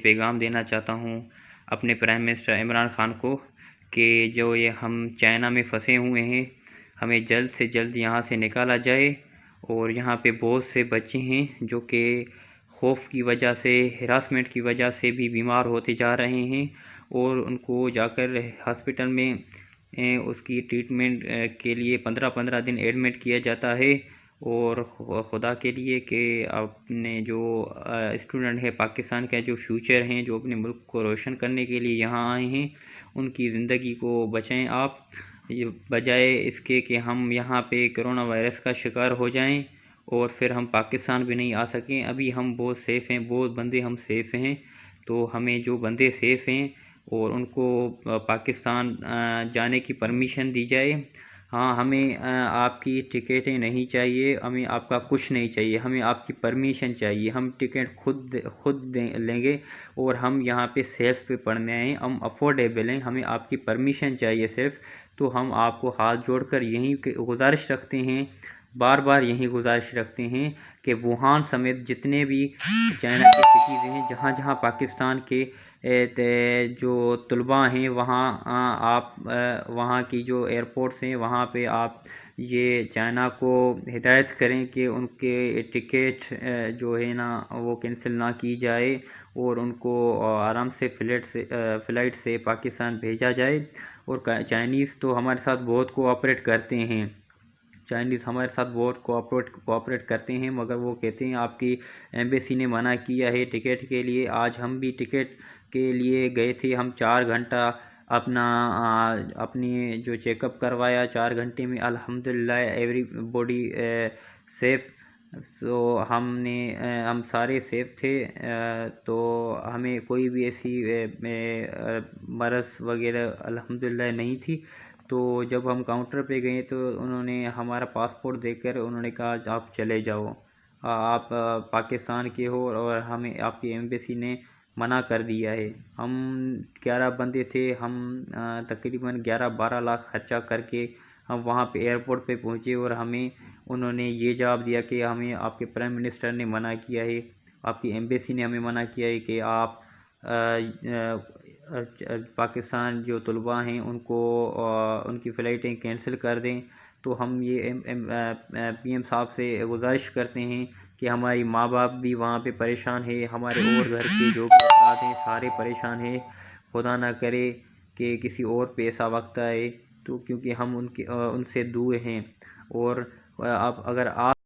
پیغام دینا چاہتا ہوں اپنے پرائم منسٹر عمران خان کو کہ جو یہ ہم چائنا میں پھنسے ہوئے ہیں، ہمیں جلد سے جلد یہاں سے نکالا جائے۔ اور یہاں پہ بہت سے بچے ہیں جو کہ خوف کی وجہ سے، ہراسمنٹ کی وجہ سے بھی بیمار ہوتے جا رہے ہیں، اور ان کو جا کر ہاسپٹل میں اس کی ٹریٹمنٹ کے لیے 15 دن ایڈمٹ کیا جاتا ہے۔ اور خدا کے لیے کہ اپنے جو اسٹوڈنٹ ہے پاکستان کا، جو فیوچر ہیں، جو اپنے ملک کو روشن کرنے کے لیے یہاں آئے ہیں، ان کی زندگی کو بچائیں آپ، بجائے اس کے کہ ہم یہاں پہ کرونا وائرس کا شکار ہو جائیں اور پھر ہم پاکستان بھی نہیں آ سکیں۔ ابھی ہم بہت سیف ہیں، بہت بندے ہم سیف ہیں، تو ہمیں جو بندے سیف ہیں اور ان کو پاکستان جانے کی پرمیشن دی جائے۔ ہاں، ہمیں آپ کی ٹکٹیں نہیں چاہیے، ہمیں آپ کا کچھ نہیں چاہیے، ہمیں آپ کی پرمیشن چاہیے۔ ہم ٹکٹ خود لیں گے اور ہم یہاں پہ سیف پہ پڑھنے آئے ہیں، ہم افورڈیبل ہیں، ہمیں آپ کی پرمیشن چاہیے صرف۔ تو ہم آپ کو ہاتھ جوڑ کر یہی گزارش رکھتے ہیں، بار بار یہی گزارش رکھتے ہیں کہ ووہان سمیت جتنے بھی چائنا کے سٹیز ہیں، جہاں جہاں پاکستان کے جو طلباء ہیں، وہاں آپ وہاں کی جو ایئرپورٹس ہیں، وہاں پہ آپ یہ چائنا کو ہدایت کریں کہ ان کے ٹکٹ جو ہے نا وہ کینسل نہ کی جائے، اور ان کو آرام سے فلائٹ سے پاکستان بھیجا جائے۔ اور چائنیز تو ہمارے ساتھ بہت کوآپریٹ کرتے ہیں، چائنیز ہمارے ساتھ بہت کوآپریٹ کرتے ہیں، مگر وہ کہتے ہیں آپ کی ایمبیسی نے منع کیا ہے ٹکٹ کے لیے۔ آج ہم بھی ٹکٹ کے لیے گئے تھے، ہم 4 گھنٹہ اپنی جو چیک اپ کروایا، 4 گھنٹے میں الحمدللہ ایوری باڈی سیف۔ تو ہم سارے سیف تھے، تو ہمیں کوئی بھی ایسی مرض وغیرہ الحمدللہ نہیں تھی۔ تو جب ہم کاؤنٹر پہ گئے تو انہوں نے ہمارا پاسپورٹ دیکھ کر انہوں نے کہا آپ چلے جاؤ، آپ پاکستان کے ہو، اور ہمیں آپ کی ایمبیسی نے منع کر دیا ہے۔ ہم 11 بندے تھے، ہم تقریباً 11-12 لاکھ خرچہ کر کے ہم وہاں پہ ایئرپورٹ پہ پہنچے، اور ہمیں انہوں نے یہ جواب دیا کہ ہمیں آپ کے پرائم منسٹر نے منع کیا ہے، آپ کی ایمبیسی نے ہمیں منع کیا ہے کہ آپ پاکستان جو طلباء ہیں ان کو ان کی فلائٹیں کینسل کر دیں۔ تو ہم یہ پی ایم صاحب سے گزارش کرتے ہیں کہ ہماری ماں باپ بھی وہاں پہ پریشان ہے، ہمارے اور گھر کے جو بھی افراد ہیں سارے پریشان ہیں، خدا نہ کرے کہ کسی اور پہ ایسا وقت آئے، تو کیونکہ ہم ان سے دور ہیں۔ اور اگر آپ